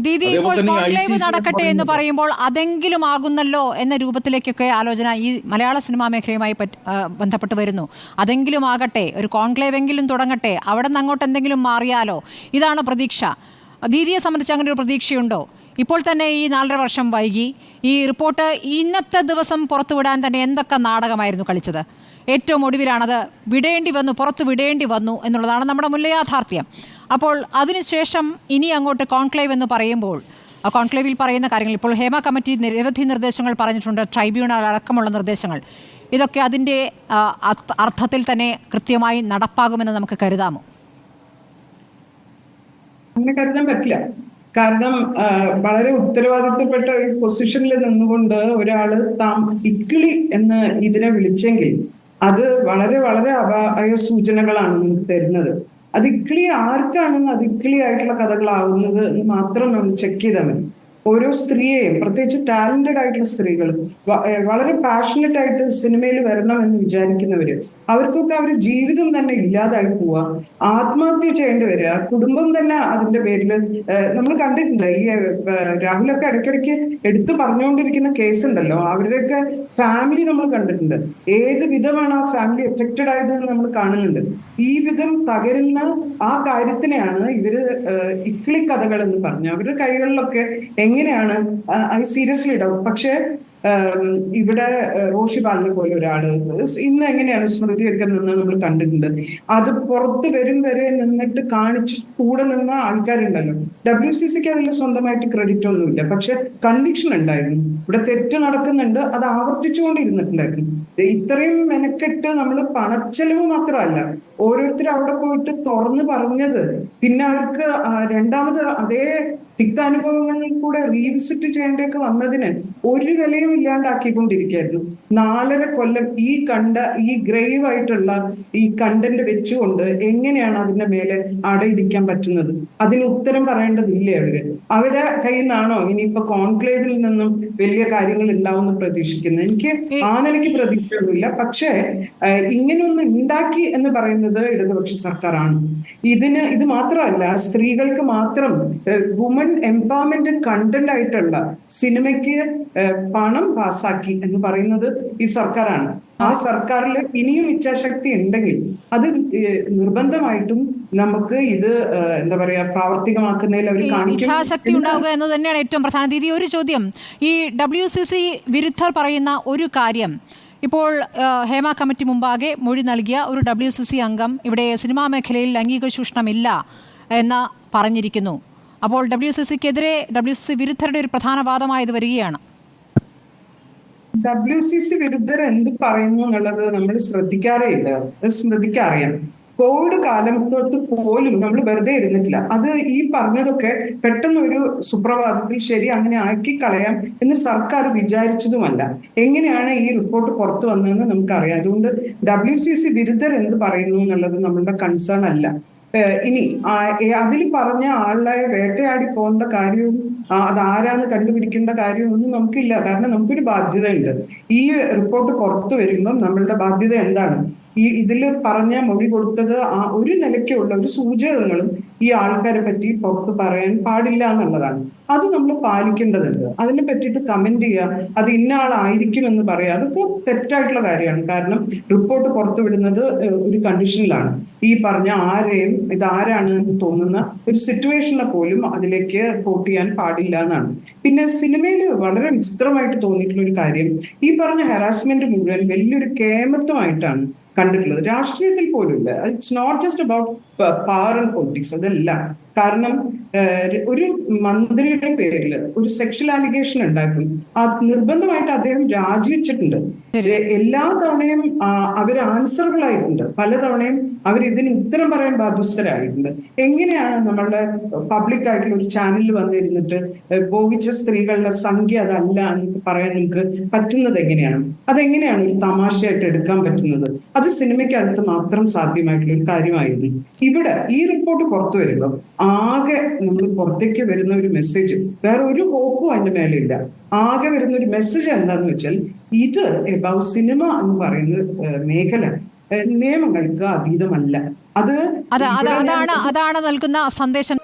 ദീദി, ഇപ്പോൾ കോൺക്ലേവ് നടക്കട്ടെ എന്ന് പറയുമ്പോൾ അതെങ്കിലും ആകുന്നല്ലോ എന്ന രൂപത്തിലേക്കൊക്കെ ആലോചന ഈ മലയാള സിനിമാ മേഖലയുമായി ബന്ധപ്പെട്ട് വരുന്നു. അതെങ്കിലും ആകട്ടെ, ഒരു കോൺക്ലേവ് എങ്കിലും തുടങ്ങട്ടെ, അവിടെ നിന്ന് അങ്ങോട്ട് എന്തെങ്കിലും മാറിയാലോ, ഇതാണ് പ്രതീക്ഷ. ദീദിയെ സംബന്ധിച്ച് അങ്ങനെ ഒരു പ്രതീക്ഷയുണ്ടോ? ഇപ്പോൾ തന്നെ ഈ 4.5 വർഷം വൈകി ഈ റിപ്പോർട്ട് ഇന്നത്തെ ദിവസം പുറത്തുവിടാൻ തന്നെ എന്തൊക്കെ നാടകമായിരുന്നു കളിച്ചത്. ഏറ്റവും ഒടുവിലാണത് വിടേണ്ടി വന്നു, പുറത്ത് വിടേണ്ടി വന്നു എന്നുള്ളതാണ് നമ്മുടെ മുന്നിലെ യാഥാർത്ഥ്യം. അപ്പോൾ അതിനുശേഷം ഇനി അങ്ങോട്ട് കോൺക്ലേവ് എന്ന് പറയുമ്പോൾ ആ കോൺക്ലേവിൽ പറയുന്ന കാര്യങ്ങൾ, ഇപ്പോൾ ഹേമ കമ്മിറ്റി നിരവധി നിർദ്ദേശങ്ങൾ പറഞ്ഞിട്ടുണ്ട്, ട്രൈബ്യൂണൽ അടക്കമുള്ള നിർദ്ദേശങ്ങൾ. ഇതൊക്കെ അതിൻ്റെ അർത്ഥത്തിൽ തന്നെ കൃത്യമായി നടപ്പാകുമെന്ന് നമുക്ക് കരുതാമോ? അങ്ങനെ കരുതാൻ പറ്റില്ല. കാരണം വളരെ ഉത്തരവാദിത്തപ്പെട്ട ഒരു പൊസിഷനിൽ നിന്നുകൊണ്ട് ഒരാള് താൻ ഇക്കിളി എന്ന് ഇതിനെ വിളിച്ചെങ്കിൽ അത് വളരെ വളരെ അപായ സൂചനകളാണ് നമുക്ക് തരുന്നത്. അത് ഇക്കിളി ആർക്കാണെന്ന് അത് ഇക്കിളി ആയിട്ടുള്ള കഥകളാവുന്നത് എന്ന് മാത്രം നമ്മൾ ചെക്ക് ചെയ്താൽ മതി. ഓരോ സ്ത്രീയെയും, പ്രത്യേകിച്ച് ടാലന്റഡ് ആയിട്ടുള്ള സ്ത്രീകൾ, വളരെ പാഷനറ്റ് ആയിട്ട് സിനിമയിൽ വരണം എന്ന് വിചാരിക്കുന്നവര്, അവർക്കൊക്കെ അവർ ജീവിതം തന്നെ ഇല്ലാതായി പോവുക, ആത്മഹത്യ ചെയ്യേണ്ടി വരിക, കുടുംബം തന്നെ അതിന്റെ പേരിൽ നമ്മൾ കണ്ടിട്ടുണ്ട്. ഈ രാഹുലൊക്കെ ഇടയ്ക്കിടയ്ക്ക് എടുത്തു പറഞ്ഞുകൊണ്ടിരിക്കുന്ന കേസ് ഉണ്ടല്ലോ, അവരുടെയൊക്കെ ഫാമിലി നമ്മൾ കണ്ടിട്ടുണ്ട്. ഏത് വിധമാണ് ആ ഫാമിലി എഫക്റ്റഡ് ആയതെന്ന് നമ്മൾ കാണുന്നുണ്ട്. ഈ വിധം തകരുന്ന ആ കാര്യത്തിനെയാണ് ഇവര് ഇക്കിളി കഥകൾ എന്ന് പറഞ്ഞു. അവരുടെ കൈകളിലൊക്കെ എങ്ങനെയാണ് സീരിയസ്ലി ഇടാവും. പക്ഷെ ഇവിടെ റോഷി ബാലിനെ പോലെ ഒരാള് ഇന്ന് എങ്ങനെയാണ് സ്മൃതി ഒക്കെ നിന്ന് നമ്മൾ കണ്ടിട്ടുണ്ട്. അത് പുറത്ത് വരും വരെ നിന്നിട്ട് കാണിച്ച് കൂടെ നിന്ന ആൾക്കാരുണ്ടല്ലോ. WCCക്ക് അതിൽ സ്വന്തമായിട്ട് ക്രെഡിറ്റ് ഒന്നുമില്ല, പക്ഷെ കൺവിക്ഷൻ ഉണ്ടായിരുന്നു. ഇവിടെ തെറ്റ് നടക്കുന്നുണ്ട്, അത് ആവർത്തിച്ചുകൊണ്ടിരുന്നിട്ടുണ്ടായിരുന്നു. ഇത്രയും മെനക്കെട്ട് നമ്മൾ പണച്ചെലവ് മാത്രമല്ല, ഓരോരുത്തരും അവിടെ പോയിട്ട് തുറന്നു പറഞ്ഞത് പിന്നെ അവർക്ക് രണ്ടാമത് അതേ തിക്താനുഭവങ്ങളിൽ കൂടെ റീവിസിറ്റ് ചെയ്യേണ്ടിയൊക്കെ വന്നതിന് ഒരു വിലയും ഇല്ലാണ്ടാക്കിക്കൊണ്ടിരിക്കുകയായിരുന്നു. 4.5 കൊല്ലം ഈ ഗ്രേവ് ആയിട്ടുള്ള ഈ കണ്ടന്റ് വെച്ചുകൊണ്ട് എങ്ങനെയാണ് അതിന്റെ മേലെ അടയിരിക്കാൻ പറ്റുന്നത്? അതിന് ഉത്തരം പറയേണ്ടതില്ലേ അവരെ കയ്യിൽ നിന്നാണോ ഇനിയിപ്പോ കോൺക്ലേവിൽ നിന്നും വലിയ കാര്യങ്ങൾ ഉണ്ടാവുമെന്ന് പ്രതീക്ഷിക്കുന്നത്? എനിക്ക് ആ നിലയ്ക്ക് പ്രതീക്ഷയൊന്നുമില്ല. പക്ഷേ ഇങ്ങനെയൊന്ന് ഉണ്ടാക്കി എന്ന് പറയുന്നത് ഇടതുപക്ഷ സർക്കാരാണ്. ഇത് മാത്രമല്ല, സ്ത്രീകൾക്ക് മാത്രം വുമൺ എംപവർമെന്റ് കണ്ടന്റ് ആയിട്ടുള്ള സിനിമയ്ക്ക് പണം പാസാക്കി എന്ന് പറയുന്നത് ഈ സർക്കാരാണ്. ആ സർക്കാരിൽ ഇനിയും ഇച്ഛാശക്തി ഉണ്ടെങ്കിൽ അത് നിർബന്ധമായിട്ടും നമുക്ക് ഇത് എന്താ പറയാ പ്രാവർത്തികമാക്കുന്നതിൽ അവർ ഇച്ഛാശക്തി ഉണ്ടാവുക എന്ന് തന്നെയാണ് ഏറ്റവും പ്രധാന. ദീദി, ഒരു ചോദ്യം. ഈ WCC വിരുദ്ധർ പറയുന്ന ഒരു കാര്യം, ഇപ്പോൾ ഹേമ കമ്മിറ്റി മുമ്പാകെ മൊഴി നൽകിയ ഒരു WCC അംഗം ഇവിടെ സിനിമാ മേഖലയിൽ ലൈംഗിക ചൂഷണമില്ല എന്ന് പറഞ്ഞിരിക്കുന്നു. അപ്പോൾ WCCക്കെതിരെ WCC വിരുദ്ധരുടെ ഒരു പ്രധാന വാദമായത് വരികയാണ്. WCC വിരുദ്ധർ എന്ത് പറയുന്നു എന്നുള്ളത് നമ്മൾ ശ്രദ്ധിക്കാറേ ഇല്ല. സ്മൃതിക്ക് അറിയാം. കോവിഡ് കാലം തൊട്ട് പോലും നമ്മൾ വെറുതെ ഇരുന്നിട്ടില്ല. അത് ഈ പറഞ്ഞതൊക്കെ പെട്ടെന്ന് ഒരു സുപ്രഭാതത്തിൽ ശരി അങ്ങനെ ആക്കി കളയാം എന്ന് സർക്കാർ വിചാരിച്ചതുമല്ല. എങ്ങനെയാണ് ഈ റിപ്പോർട്ട് പുറത്തു വന്നതെന്ന് നമുക്കറിയാം. അതുകൊണ്ട് WCC വിരുദ്ധർ എന്ത് പറയുന്നു എന്നുള്ളത് നമ്മളുടെ കൺസേൺ അല്ല. ഇനി അതിൽ പറഞ്ഞ ആളെ വേട്ടയാടി പോകേണ്ട കാര്യവും അതാരാന്ന് കണ്ടുപിടിക്കേണ്ട കാര്യവും ഒന്നും നമുക്കില്ല. കാരണം നമുക്കൊരു ബാധ്യതയുണ്ട്. ഈ റിപ്പോർട്ട് പുറത്തു വരുമ്പം നമ്മളുടെ ബാധ്യത എന്താണ്? ഇതിൽ പറഞ്ഞ മൊഴി കൊടുത്തത് ഒരു നിലയ്ക്കുള്ള ഒരു സൂചകങ്ങളും ഈ ആൾക്കാരെ പറ്റി പുറത്ത് പറയാൻ പാടില്ല എന്നുള്ളതാണ്. അത് നമ്മൾ പാലിക്കേണ്ടതുണ്ട്. അതിനെ പറ്റിയിട്ട് കമന്റ് ചെയ്യുക, അത് ഇന്ന ആളായിരിക്കും എന്ന് പറയാം, അതൊക്കെ തെറ്റായിട്ടുള്ള കാര്യമാണ്. കാരണം റിപ്പോർട്ട് പുറത്തു വിടുന്നത് ഒരു കണ്ടീഷനിലാണ്. ഈ പറഞ്ഞ ആരെയും ഇതാരാണ് എന്ന് തോന്നുന്ന ഒരു സിറ്റുവേഷനെ പോലും അതിലേക്ക് കോട്ട് ചെയ്യാൻ പാടില്ല എന്നാണ്. പിന്നെ സിനിമയിൽ വളരെ വിചിത്രമായിട്ട് തോന്നിയിട്ടുള്ള ഒരു കാര്യം, ഈ പറഞ്ഞ ഹറാസ്മെന്റ് മുഴുവൻ വലിയൊരു കേമത്വമായിട്ടാണ് കണ്ടിട്ടുള്ളത്. രാഷ്ട്രീയത്തിൽ പോലും ഇല്ല. It's not just about power and politics. അതല്ല. കാരണം ഒരു മന്ത്രിയുടെ പേരിൽ ഒരു സെക്ഷൽ അലിഗേഷൻ ഉണ്ടാക്കും, നിർബന്ധമായിട്ട് അദ്ദേഹം രാജിവെച്ചിട്ടുണ്ട്. എല്ലാ തവണയും അവർ ആൻസറുകളായിട്ടുണ്ട്. പലതവണയും അവർ ഇതിന് ഉത്തരം പറയാൻ ബാധ്യസ്ഥരായിട്ടുണ്ട്. എങ്ങനെയാണ് നമ്മളുടെ പബ്ലിക് ആയിട്ടുള്ള ഒരു ചാനലിൽ വന്നിരുന്നിട്ട് ഭോഗിച്ച സ്ത്രീകളുടെ സംഖ്യ അതല്ല എന്ന് പറയാൻ നിങ്ങൾക്ക് പറ്റുന്നത് എങ്ങനെയാണ്? അതെങ്ങനെയാണ് ഒരു തമാശയായിട്ട് എടുക്കാൻ പറ്റുന്നത്? അത് സിനിമയ്ക്കകത്ത് മാത്രം സാധ്യമായിട്ടുള്ള ഒരു കാര്യമായിരുന്നു. ഇവിടെ ഈ റിപ്പോർട്ട് പുറത്തു വരുമ്പോൾ ആകെ നമ്മൾ പുറത്തേക്ക് വരുന്ന ഒരു മെസ്സേജ്, വേറെ ഒരു ഹോപ്പും അതിന്റെ മേലില്ല. ആകെ വരുന്ന ഒരു മെസ്സേജ് എന്താന്ന് വെച്ചാൽ, ഇത് എബൌ സിനിമ എന്ന് പറയുന്ന മേഖല നിയമങ്ങൾക്ക് അതീതമല്ല. അതാണ് നൽകുന്ന സന്ദേശം.